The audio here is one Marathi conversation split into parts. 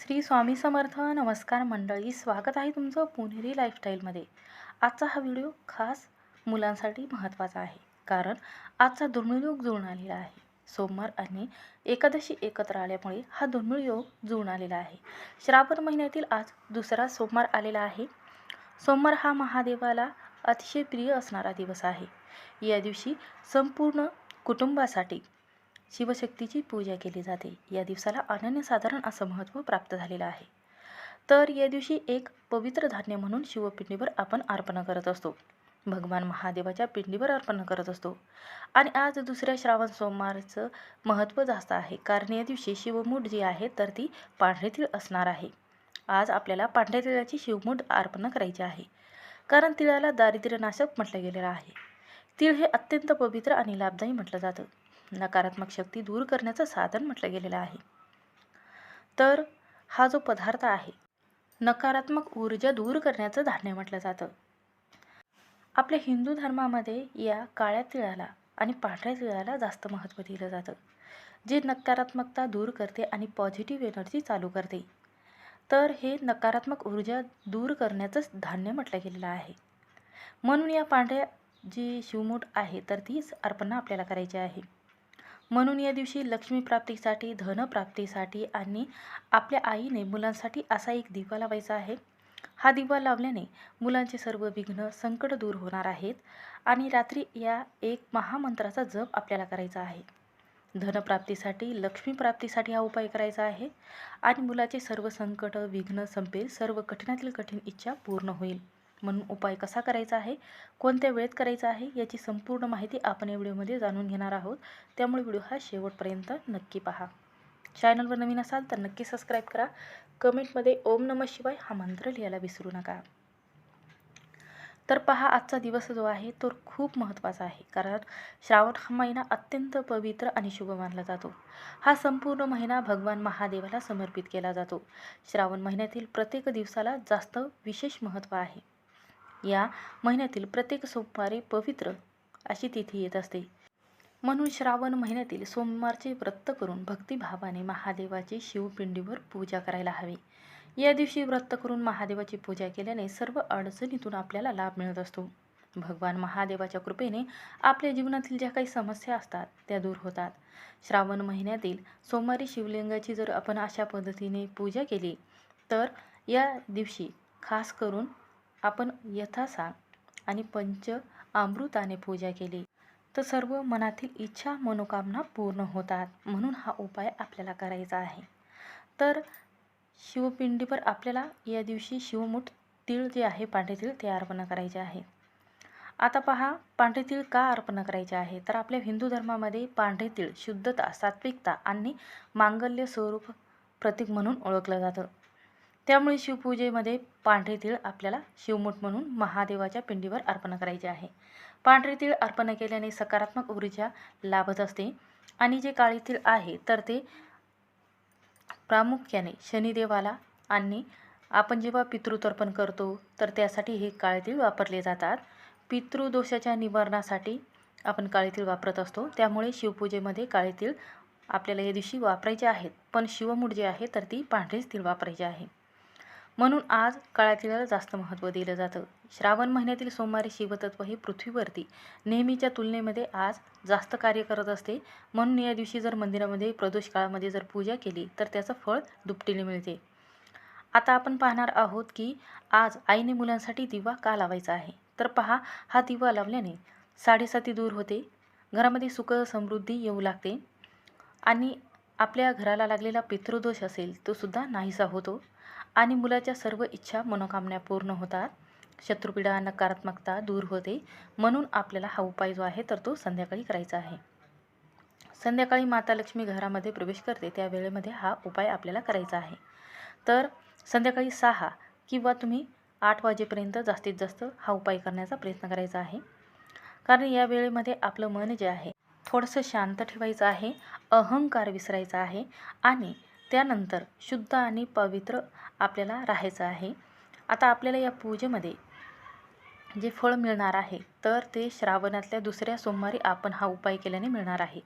श्री स्वामी समर्थ. नमस्कार मंडळी, स्वागत आहे तुमचं पुणेरी लाईफस्टाईलमध्ये. आजचा हा व्हिडिओ खास मुलांसाठी महत्त्वाचा आहे, कारण आजचा दुर्मिळ योग जुळून आलेला आहे. सोमवार आणि एकादशी एकत्र आल्यामुळे हा दुर्मिळ योग जुळून आलेला आहे. श्रावण महिन्यातील आज दुसरा सोमवार आलेला आहे. सोमवार हा महादेवाला अतिशय प्रिय असणारा दिवस आहे. या दिवशी संपूर्ण कुटुंबासाठी शिवशक्तीची पूजा केली जाते. या दिवसाला अनन्यसाधारण असं महत्त्व प्राप्त झालेलं आहे. तर या दिवशी एक पवित्र धान्य म्हणून शिवपिंडीवर आपण अर्पण करत असतो. भगवान महादेवाच्या पिंडीवर अर्पण करत असतो. आणि आज दुसऱ्या श्रावण सोमवारचं महत्त्व जास्त आहे, कारण या दिवशी शिवमूठ जी आहे तर ती पांढरे तीळ असणार आहे. आज आपल्याला पांढऱ्या तिळाची शिवमूठ अर्पण करायची आहे, कारण तिळाला दारिद्र्यनाशक म्हटलं गेलेलं आहे. तीळ हे अत्यंत पवित्र आणि लाभदायी म्हटलं जातं. नकारात्मक शक्ती दूर करण्याचं साधन म्हटलं गेलेलं आहे. तर हा जो पदार्थ आहे, नकारात्मक ऊर्जा दूर करण्याचं धान्य म्हटलं जातं. आपल्या हिंदू धर्मामध्ये या काळ्या तिळाला आणि पांढऱ्या तिळाला जास्त महत्त्व दिलं जातं, जे नकारात्मकता दूर करते आणि पॉझिटिव्ह एनर्जी चालू करते. तर हे नकारात्मक ऊर्जा दूर करण्याचंच धान्य म्हटलं गेलेलं आहे. म्हणून या पांढऱ्या जी शिवमूठ आहे तर तीच अर्पण आपल्याला करायची आहे. म्हणून या दिवशी लक्ष्मीप्राप्तीसाठी, धनप्राप्तीसाठी आणि आपल्या आईने मुलांसाठी असा एक दिवा लावायचा आहे. हा दिवा लावल्याने मुलांचे सर्व विघ्न, संकट दूर होणार आहेत. आणि रात्री या एक महामंत्राचा जप आपल्याला करायचा आहे. धनप्राप्तीसाठी, लक्ष्मीप्राप्तीसाठी हा उपाय करायचा आहे. आणि मुलाचे सर्व संकट, विघ्न संपेल, सर्व कठीणातील कठीण इच्छा पूर्ण होईल. म्हणून उपाय कसा करायचा आहे, कोणत्या वेळेत करायचा आहे, याची संपूर्ण माहिती आपण या व्हिडिओमध्ये जाणून घेणार आहोत. त्यामुळे व्हिडिओ हा शेवटपर्यंत नक्की पहा. चॅनलवर नवीन असाल तर नक्की सबस्क्राईब करा. कमेंटमध्ये ओम नमः शिवाय हा मंत्र लिहायला विसरू नका. तर पहा, आजचा दिवस जो आहे तो खूप महत्त्वाचा आहे, कारण श्रावण हा महिना अत्यंत पवित्र आणि शुभ मानला जातो. हा संपूर्ण महिना भगवान महादेवाला समर्पित केला जातो. श्रावण महिन्यातील प्रत्येक दिवसाला जास्त विशेष महत्त्व आहे. या महिन्यातील प्रत्येक सोमवारी पवित्र अशी तिथी येत असते. म्हणून श्रावण महिन्यातील सोमवारचे व्रत करून भक्तिभावाने महादेवाची शिवपिंडीवर पूजा करायला हवी. या दिवशी व्रत करून महादेवाची पूजा केल्याने सर्व अडचणीतून आपल्याला लाभ मिळत असतो. भगवान महादेवाच्या कृपेने आपल्या जीवनातील ज्या काही समस्या असतात त्या दूर होतात. श्रावण महिन्यातील सोमवारी शिवलिंगाची जर आपण अशा पद्धतीने पूजा केली तर या दिवशी खास करून आपण यथासांग आणि पंचामृताने पूजा केली तर सर्व मनातील इच्छा, मनोकामना पूर्ण होतात. म्हणून हा उपाय आपल्याला करायचा आहे. तर शिवपिंडीवर आपल्याला या दिवशी शिवमूठ तीळ जे आहे, पांढरे तीळ, ते अर्पण करायचे आहे. आता पहा, पांढरे तीळ का अर्पण करायचे आहे, तर आपल्या हिंदू धर्मामध्ये पांढरे तीळ शुद्धता, सात्विकता आणि मांगल्य स्वरूप प्रतीक म्हणून ओळखलं जातं. त्यामुळे शिवपूजेमध्ये पांढरे तीळ आपल्याला शिवमूठ म्हणून महादेवाच्या पिंडीवर अर्पण करायचे आहे. पांढरे तीळ अर्पण केल्याने सकारात्मक ऊर्जा लाभत असते. आणि जे काळे तीळ आहे तर ते प्रामुख्याने शनिदेवाला, आणि आपण जेव्हा पितृतर्पण करतो तर त्यासाठी हे काळे तीळ वापरले जातात. पितृदोषाच्या निवारणासाठी आपण काळे तीळ वापरत असतो. त्यामुळे शिवपूजेमध्ये काळे तीळ आपल्याला या दिवशी वापरायचे आहेत, पण शिवमूठ जे आहे तर ती पांढरेच तीळ वापरायचे आहे. म्हणून आज काळ्या तिळाला जास्त महत्त्व दिलं जातं. श्रावण महिन्यातील सोमवारी शिवतत्व हे पृथ्वीवरती नेहमीच्या तुलनेमध्ये आज जास्त कार्य करत असते. म्हणून या दिवशी जर मंदिरामध्ये प्रदोष काळामध्ये जर पूजा केली तर त्याचं फळ दुपटीने मिळते. आता आपण पाहणार आहोत की आज आईने मुलांसाठी दिवा का लावायचा आहे. तर पहा, हा दिवा लावल्याने साडेसाती दूर होते, घरामध्ये सुख समृद्धी येऊ लागते आणि आपल्या घराला लागलेला पितृदोष असेल तो सुद्धा नाहीसा होतो आणि मुलाच्या सर्व इच्छा, मनोकामना पूर्ण होतात. शत्रुपीडा, नकारात्मकता दूर होते. म्हणून आपल्याला हा उपाय जो आहे तर तो संध्याकाळी करायचा आहे. संध्याकाळी माता लक्ष्मी घरामध्ये प्रवेश करते त्या वेळेमध्ये हा उपाय आपल्याला करायचा आहे. तर संध्याकाळी 6 किंवा तुम्ही 8 वाजेपर्यंत जास्तीत जास्त हा उपाय करण्याचा प्रयत्न करायचा आहे, कारण या वेळेमध्ये आपलं मन जे आहे थोडंसं शांत ठेवायचं आहे, अहंकार विसरायचा आहे आणि त्यानंतर शुद्ध आणि पवित्र आपल्याला राहायचं आहे. आता आपल्याला या पूजेमध्ये जे फळ मिळणार आहे तर ते श्रावणातल्या दुसऱ्या सोमवारी आपण हा उपाय केल्याने मिळणार आहे.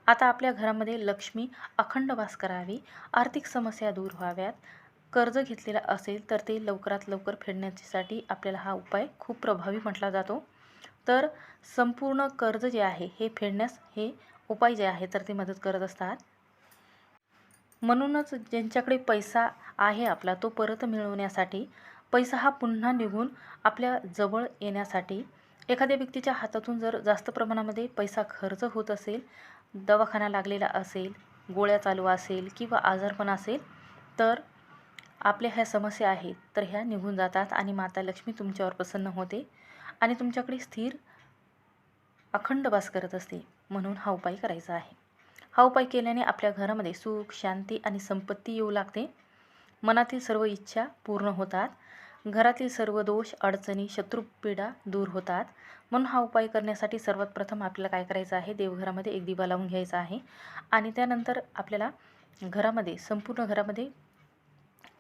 आता आपल्या घरामध्ये लक्ष्मी अखंड वास करावी, आर्थिक समस्या दूर व्हाव्यात, कर्ज घेतलेलं असेल तर ते लवकरात लवकर फेडण्यासाठी आपल्याला हा उपाय खूप प्रभावी म्हटला जातो. तर संपूर्ण कर्ज जे आहे हे फेडण्यास हे उपाय जे आहे तर ते मदत करत असतात. म्हणूनच ज्यांच्याकडे पैसा आहे आपला तो परत मिळवण्यासाठी, पैसा हा पुन्हा निघून आपल्या जवळ येण्यासाठी, एखाद्या व्यक्तीच्या हातातून जर जास्त प्रमाणामध्ये पैसा खर्च होत असेल, दवाखाना लागलेला असेल, गोळ्या चालू असेल किंवा आजारपण असेल, तर आपल्या ह्या समस्या आहेत तर ह्या निघून जातात आणि माता लक्ष्मी तुमच्यावर प्रसन्न होते आणि तुमच्याकडे स्थिर अखंड वास करत असते. म्हणून हा उपाय करायचा आहे. हा उपाय केल्याने आपल्या घरामध्ये सुख, शांती आणि संपत्ती येऊ लागते. मनातील सर्व इच्छा पूर्ण होतात. घरातील सर्व दोष, अडचणी, शत्रुपीडा दूर होतात. म्हणून हा उपाय करण्यासाठी सर्वात प्रथम आपल्याला काय करायचं आहे, देवघरामध्ये एक दिवा लावून घ्यायचा आहे आणि त्यानंतर आपल्याला घरामध्ये संपूर्ण घरामध्ये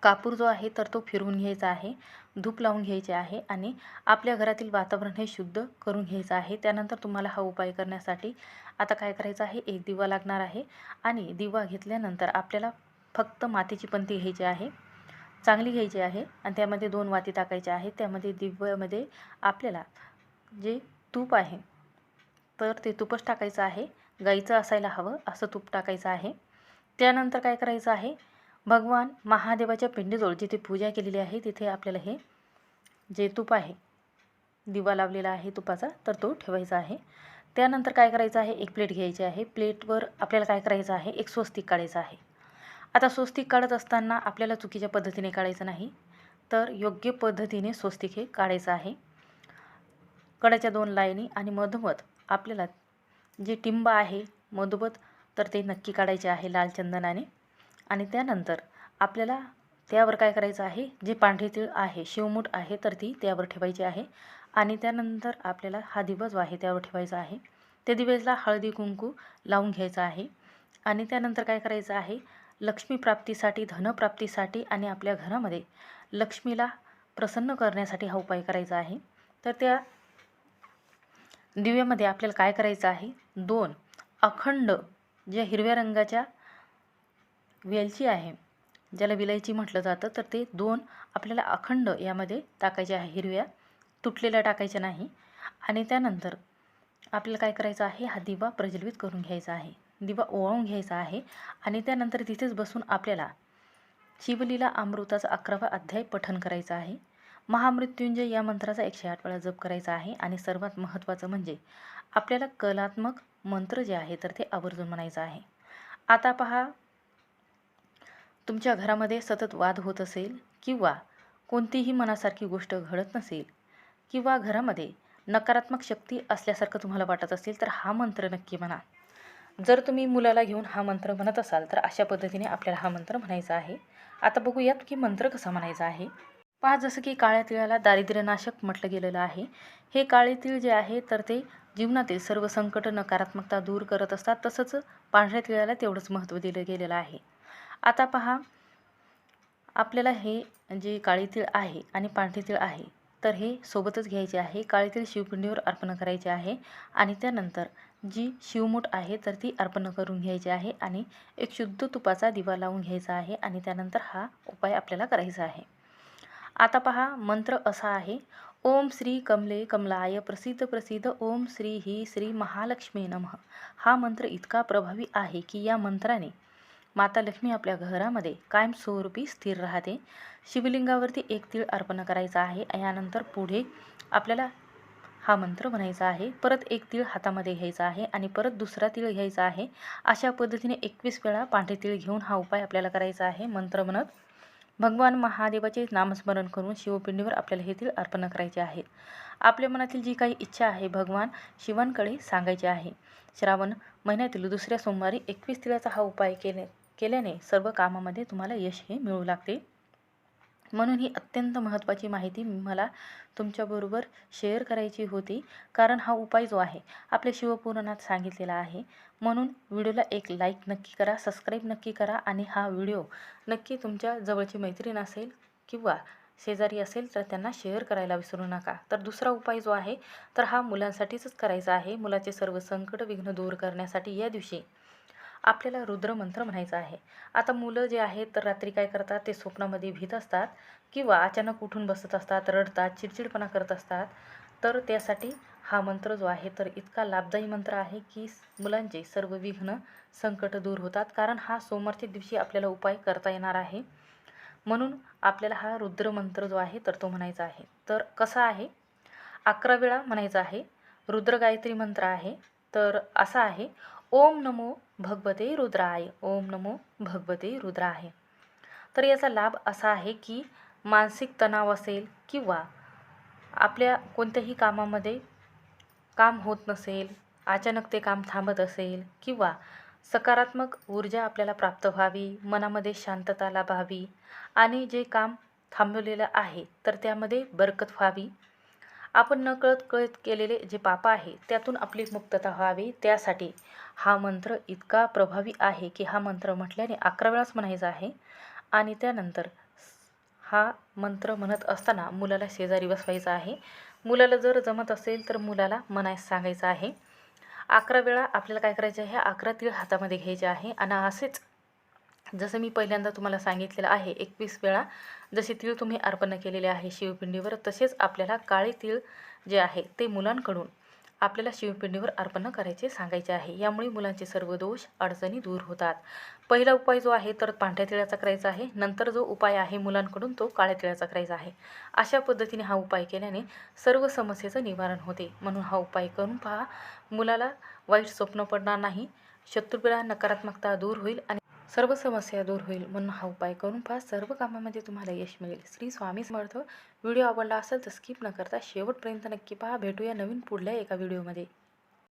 कापूर जो आहे तर तो फिरवून घ्यायचा आहे, धूप लावून घ्यायचे आहे आणि आपल्या घरातील वातावरण हे शुद्ध करून घ्यायचं आहे. त्यानंतर तुम्हाला हा उपाय करण्यासाठी आता काय करायचं आहे, एक दिवा लागणार आहे आणि दिवा घेतल्यानंतर आपल्याला फक्त मातीची पंती घ्यायची आहे, चांगली घ्यायची आहे आणि त्यामध्ये 2 वाती टाकायच्या आहेत. त्यामध्ये दिव्यामध्ये आपल्याला जे तूप आहे तर ते तूपच टाकायचं आहे, गाईचं असायला हवं असं तूप टाकायचं आहे. त्यानंतर काय करायचं आहे, भगवान महादेवाच्या पिंडीजवळ जिथे पूजा केलेली आहे तिथे आपल्याला हे जे तूप आहे, दिवा लावलेला आहे तुपाचा, तर तो ठेवायचा आहे. त्यानंतर काय करायचं आहे, एक प्लेट घ्यायची आहे. प्लेटवर आपल्याला काय करायचं आहे, एक स्वस्तिक काढायचं आहे. आता स्वस्तिक काढत असताना आपल्याला चुकीच्या पद्धतीने काढायचं नाही, तर योग्य पद्धतीने स्वस्तिक हे काढायचं आहे. कडाच्या 2 लाईनी आणि मधोमध आपल्याला जे टिंब आहे मधोमध तर ते नक्की काढायचे आहे लाल चंदनाने. आणि त्यानंतर आपल्याला त्यावर काय करायचं आहे, जे पांढरे तीळ आहे, शिवमूठ आहे तर ती त्यावर ठेवायची आहे आणि त्यानंतर आपल्याला हा दिवा जो आहे त्यावर ठेवायचा आहे. त्या दिव्याला हळदी कुंकू लावून घ्यायचं आहे आणि त्यानंतर काय करायचं आहे, लक्ष्मी प्राप्तीसाठी, धनप्राप्तीसाठी आणि आपल्या घरामध्ये लक्ष्मीला प्रसन्न करण्यासाठी हा उपाय करायचा आहे. तर त्या दिव्यामध्ये आपल्याला काय करायचं आहे, 2 अखंड ज्या हिरव्या रंगाच्या वेलची आहे, ज्याला विलायची म्हटलं जातं, तर ते 2 आपल्याला अखंड यामध्ये टाकायचे आहे, हिरव्या, तुटलेल्या टाकायच्या नाही. आणि त्यानंतर आपल्याला काय करायचं आहे, हा दिवा प्रज्वलित करून घ्यायचा आहे, दिवा ओवाळून घ्यायचा आहे आणि त्यानंतर तिथेच बसून आपल्याला शिवलीला अमृताचा 11वा अध्याय पठण करायचा आहे. महामृत्युंजय या मंत्राचा 108 वेळा जप करायचा आहे आणि सर्वात महत्त्वाचं म्हणजे आपल्याला कलात्मक मंत्र जे आहे तर ते आवर्जून म्हणायचं आहे. आता पहा, तुमच्या घरामध्ये सतत वाद होत असेल किंवा कोणतीही मनासारखी गोष्ट घडत नसेल किंवा घरामध्ये नकारात्मक शक्ती असल्यासारखं तुम्हाला वाटत असेल तर हा मंत्र नक्की म्हणा. जर तुम्ही मुलाला घेऊन हा मंत्र म्हणत असाल तर अशा पद्धतीने आपल्याला हा मंत्र म्हणायचा आहे. आता बघूयात की मंत्र कसा म्हणायचा आहे. पहा, जसं की काळ्या तिळाला दारिद्र्यनाशक म्हटलं गेलेलं आहे. हे काळे तीळ जे आहे तर ते जीवनातील सर्व संकट, नकारात्मकता दूर करत असतात. तसंच पांढऱ्या तिळाला तेवढंच महत्त्व दिलं गेलेलं आहे. आता पहा, आपल्याला हे जे काळे तीळ आहे आणि पांढरे तीळ आहे तर हे सोबतच घ्यायचे आहे. काळे तीळ शिवपिंडीवर अर्पण करायचे आहे आणि त्यानंतर जी शिवमूठ आहे तर ती अर्पण करून घ्यायची आहे आणि एक शुद्ध तुपाचा दिवा लावून घ्यायचा आहे आणि त्यानंतर हा उपाय आपल्याला करायचा आहे. आता पहा, मंत्र असा आहे, ओम श्री कमले कमलाय प्रसिद्ध प्रसिद्ध ओम श्री ही श्री महालक्ष्मी नमः. हा मंत्र इतका प्रभावी आहे की या मंत्राने माता लक्ष्मी आपल्या घरामध्ये कायमस्वरूपी स्थिर राहते. शिवलिंगावरती एक तीळ अर्पण करायचा आहे. यानंतर पुढे आपल्याला हा मंत्र म्हणायचा आहे. परत एक तीळ हातामध्ये घ्यायचा आहे आणि परत दुसरा तीळ घ्यायचा आहे. अशा पद्धतीने 21 वेळा पांढरे तीळ घेऊन हा उपाय आपल्याला करायचा आहे. मंत्र म्हणत भगवान महादेवाचे नामस्मरण करून शिवपिंडीवर आपल्याला हे तीळ अर्पण करायचे आहेत. आपल्या मनातील जी काही इच्छा आहे भगवान शिवांकडे सांगायची आहे. श्रावण महिन्यातील दुसऱ्या सोमवारी 21 तिळाचा हा उपाय केल्याने सर्व कामामध्ये तुम्हाला यश हे मिळू लागते. म्हणून ही अत्यंत महत्त्वाची माहिती मला तुमच्याबरोबर शेअर करायची होती, कारण हा उपाय जो आहे आपल्या शिवपुराणात सांगितलेला आहे. म्हणून व्हिडिओला एक लाईक नक्की करा, सबस्क्राईब नक्की करा आणि हा व्हिडिओ नक्की तुमच्या जवळची मैत्रीण असेल किंवा शेजारी असेल तर त्यांना शेअर करायला विसरू नका. तर दुसरा उपाय जो आहे तर हा मुलांसाठीच करायचा आहे. मुलाचे सर्व संकट विघ्न दूर करण्यासाठी या दिवशी आपल्याला रुद्रमंत्र म्हणायचा आहे. आता मुलं जे आहेत तर रात्री काय करतात, ते स्वप्नामध्ये भीत असतात किंवा अचानक उठून बसत असतात, रडतात, चिडचिडपणा करत असतात. तर त्यासाठी हा मंत्र जो आहे तर इतका लाभदायी मंत्र आहे की मुलांचे सर्व विघ्न, संकट दूर होतात. कारण हा सोमवारच्या दिवशी आपल्याला उपाय करता येणार आहे. म्हणून आपल्याला हा रुद्रमंत्र जो आहे तर तो म्हणायचा आहे. तर कसा आहे, 11 वेळा म्हणायचा आहे. रुद्र गायत्री मंत्र आहे. तर असा आहे, ओम नमो भगवते रुद्राय, ओम नमो भगवते रुद्राय. तर याचा लाभ असा आहे की मानसिक तणाव असेल किंवा आपल्या कोणत्याही कामामध्ये काम होत नसेल, अचानक ते काम थांबत असेल किंवा सकारात्मक ऊर्जा आपल्याला प्राप्त व्हावी, मनामध्ये शांतता लाभावी आणि जे काम थांबवलेलं आहे तर त्यामध्ये बरकत व्हावी, आपण नकळत कळत केलेले जे पाप आहे त्यातून आपली मुक्तता व्हावी, त्यासाठी हा मंत्र इतका प्रभावी आहे की हा मंत्र म्हटल्याने 11 वेळाच म्हणायचा आहे. आणि त्यानंतर हा मंत्र म्हणत असताना मुलाला शेजारी बसवायचा आहे. मुलाला जर जमत असेल तर मुलाला म्हणायला सांगायचं आहे. 11 वेळा आपल्याला काय करायचं आहे, 11 तीळ हातामध्ये घ्यायचे आहे आणि असेच जसं मी पहिल्यांदा तुम्हाला सांगितलेलं आहे 21 वेळा जसे तीळ तुम्ही अर्पण केलेले आहे शिवपिंडीवर, तसेच आपल्याला काळे तीळ जे आहे ते मुलांकडून आपल्याला शिवपिंडीवर अर्पण करायचे सांगायचे आहे. यामुळे मुलांचे सर्व दोष अडचणी दूर होतात. पहिला उपाय जो आहे तर पांढऱ्या तिळाचा करायचा आहे. नंतर जो उपाय आहे मुलांकडून तो काळ्या तिळाचा करायचा आहे. अशा पद्धतीने हा उपाय केल्याने सर्व समस्येचं निवारण होते. म्हणून हा उपाय करून पहा. मुलाला वाईट स्वप्न पडणार नाही, शत्रुपीडा नकारात्मकता दूर होईल आणि सर्व समस्या दूर होईल. म्हणून हा उपाय करून पहा. सर्व कामामध्ये तुम्हाला यश मिळेल. श्री स्वामी समर्थ. व्हिडिओ आवडला असेल तर स्किप न करता शेवटपर्यंत नक्की पहा. भेटूया नवीन पुढल्या एका व्हिडिओमध्ये.